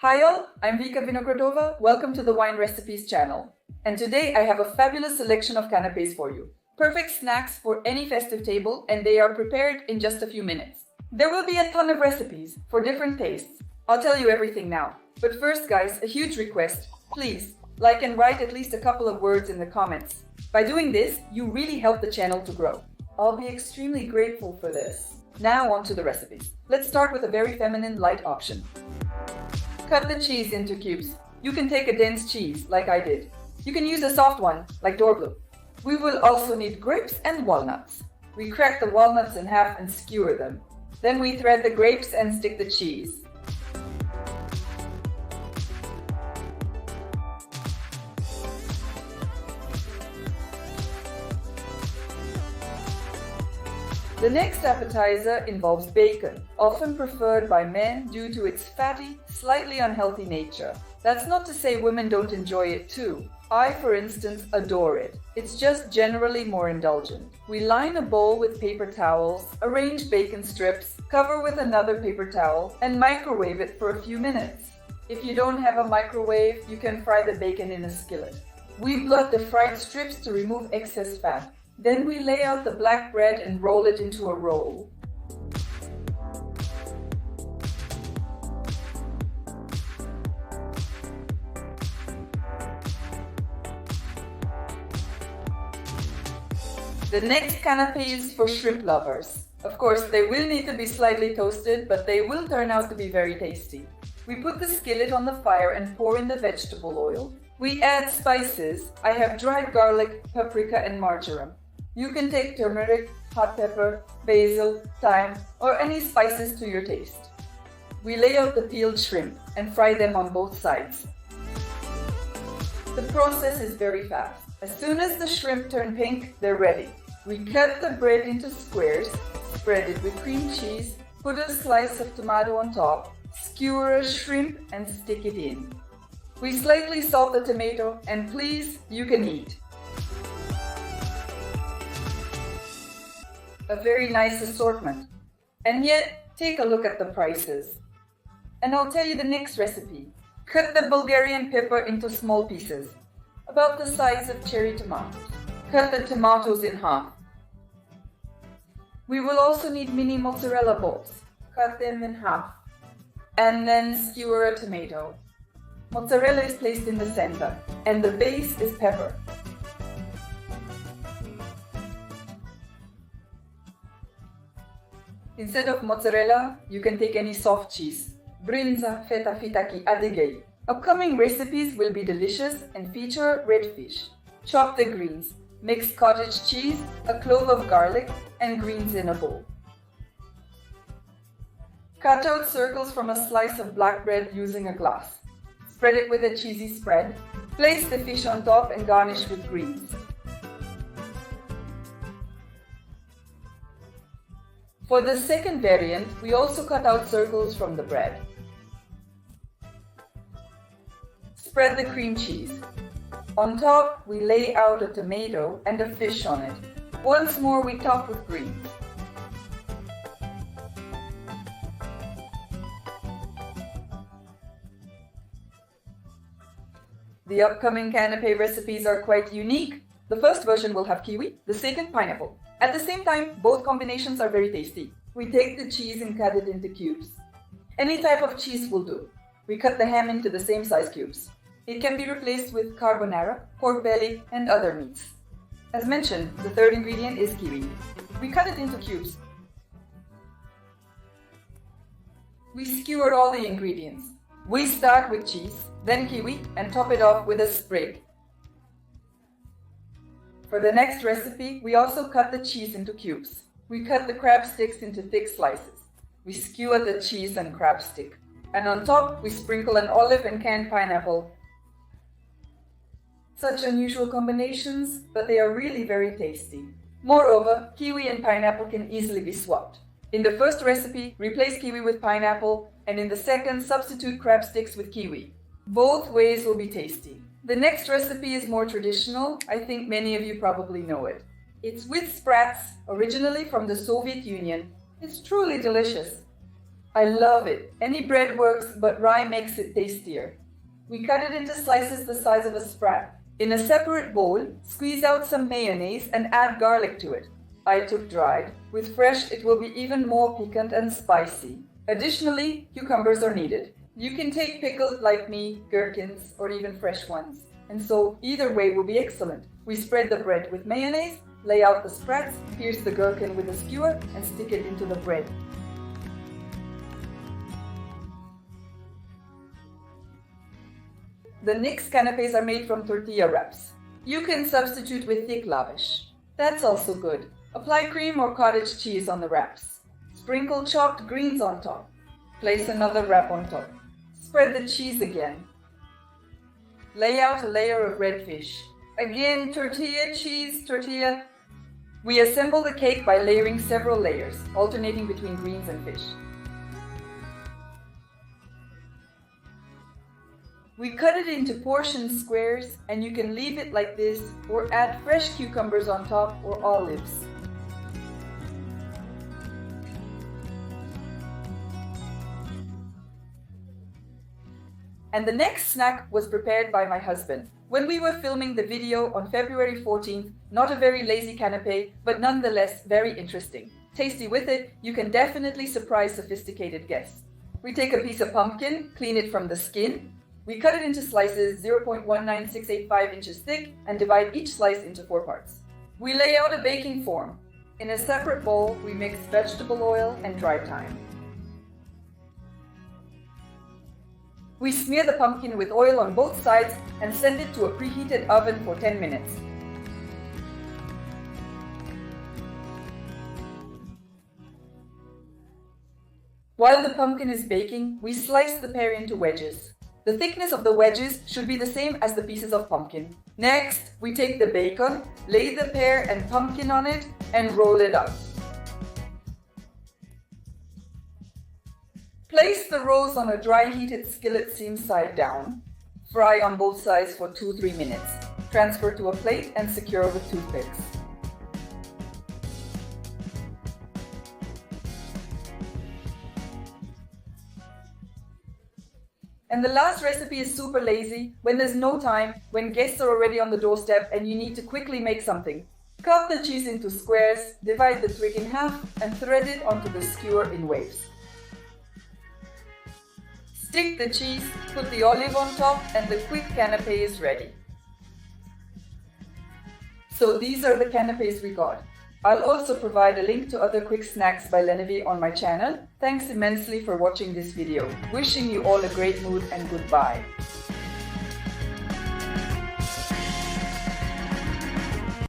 Hi all, I'm Vika Vinogradova. Welcome to the Wine Recipes channel. And today I have a fabulous selection of canapés for you. Perfect snacks for any festive table, and they are prepared in just a few minutes. There will be a ton of recipes for different tastes. I'll tell you everything now. But first guys, a huge request. Please, like and write at least a couple of words in the comments. By doing this, you really help the channel to grow. I'll be extremely grateful for this. Now on to the recipes. Let's start with a very feminine light option. Cut the cheese into cubes. You can take a dense cheese, like I did. You can use a soft one, like Dorblue. We will also need grapes and walnuts. We crack the walnuts in half and skewer them. Then we thread the grapes and stick the cheese. The next appetizer involves bacon, often preferred by men due to its fatty, slightly unhealthy nature. That's not to say women don't enjoy it too. I, for instance, adore it. It's just generally more indulgent. We line a bowl with paper towels, arrange bacon strips, cover with another paper towel, and microwave it for a few minutes. If you don't have a microwave, you can fry the bacon in a skillet. We blood the fried strips to remove excess fat. Then we lay out the black bread and roll it into a roll. The next canapé is for shrimp lovers. Of course, they will need to be slightly toasted, but they will turn out to be very tasty. We put the skillet on the fire and pour in the vegetable oil. We add spices. I have dried garlic, paprika, and marjoram. You can take turmeric, hot pepper, basil, thyme, or any spices to your taste. We lay out the peeled shrimp and fry them on both sides. The process is very fast. As soon as the shrimp turn pink, they're ready. We cut the bread into squares, spread it with cream cheese, put a slice of tomato on top, skewer a shrimp and stick it in. We slightly salt the tomato and please, you can eat. A very nice assortment. And yet, take a look at the prices. And I'll tell you the next recipe. Cut the Bulgarian pepper into small pieces, about the size of cherry tomatoes. Cut the tomatoes in half. We will also need mini mozzarella balls. Cut them in half. And then skewer a tomato. Mozzarella is placed in the center, and the base is pepper. Instead of mozzarella, you can take any soft cheese. Brinza, feta, fitaki, adigay. Upcoming recipes will be delicious and feature red fish. Chop the greens. Mix cottage cheese, a clove of garlic, and greens in a bowl. Cut out circles from a slice of black bread using a glass. Spread it with a cheesy spread. Place the fish on top and garnish with greens. For the second variant, we also cut out circles from the bread. Spread the cream cheese. On top, we lay out a tomato and a fish on it. Once more, we top with greens. The upcoming canapé recipes are quite unique. The first version will have kiwi, the second pineapple. At the same time, both combinations are very tasty. We take the cheese and cut it into cubes. Any type of cheese will do. We cut the ham into the same size cubes. It can be replaced with carbonara, pork belly, and other meats. As mentioned, the third ingredient is kiwi. We cut it into cubes. We skewer all the ingredients. We start with cheese, then kiwi, and top it off with a sprig. For the next recipe, we also cut the cheese into cubes. We cut the crab sticks into thick slices. We skewer the cheese and crab stick. And on top, we sprinkle an olive and canned pineapple. Such unusual combinations, but they are really very tasty. Moreover, kiwi and pineapple can easily be swapped. In the first recipe, replace kiwi with pineapple, and in the second, substitute crab sticks with kiwi. Both ways will be tasty. The next recipe is more traditional. I think many of you probably know it. It's with Sprats, originally from the Soviet Union. It's truly delicious. I love it. Any bread works, but rye makes it tastier. We cut it into slices the size of a sprat. In a separate bowl, squeeze out some mayonnaise and add garlic to it. I took dried. With fresh, it will be even more piquant and spicy. Additionally, cucumbers are needed. You can take pickled like me, gherkins, or even fresh ones. And so, either way will be excellent. We spread the bread with mayonnaise, lay out the sprats, pierce the gherkin with a skewer, and stick it into the bread. The next canapés are made from tortilla wraps. You can substitute with thick lavash. That's also good. Apply cream or cottage cheese on the wraps. Sprinkle chopped greens on top. Place another wrap on top. Spread the cheese again. Lay out a layer of red fish. Again, tortilla, cheese, tortilla. We assemble the cake by layering several layers, alternating between greens and fish. We cut it into portion squares, and you can leave it like this or add fresh cucumbers on top or olives. And the next snack was prepared by my husband. When we were filming the video on February 14th, not a very lazy canapé, but nonetheless very interesting. Tasty with it, you can definitely surprise sophisticated guests. We take a piece of pumpkin, clean it from the skin. We cut it into slices 0.19685 inches thick and divide each slice into 4 parts. We lay out a baking form. In a separate bowl, we mix vegetable oil and dry thyme. We smear the pumpkin with oil on both sides and send it to a preheated oven for 10 minutes. While the pumpkin is baking, we slice the pear into wedges. The thickness of the wedges should be the same as the pieces of pumpkin. Next, we take the bacon, lay the pear and pumpkin on it, and roll it up. Place the rolls on a dry heated skillet seam side down. Fry on both sides for 2-3 minutes. Transfer to a plate and secure with toothpicks. And the last recipe is super lazy, when there's no time, when guests are already on the doorstep and you need to quickly make something. Cut the cheese into squares, divide the twig in half, and thread it onto the skewer in waves. Stick the cheese, put the olive on top, and the quick canapé is ready. So these are the canapés we got. I'll also provide a link to other quick snacks by Lenevie on my channel. Thanks immensely for watching this video. Wishing you all a great mood and goodbye.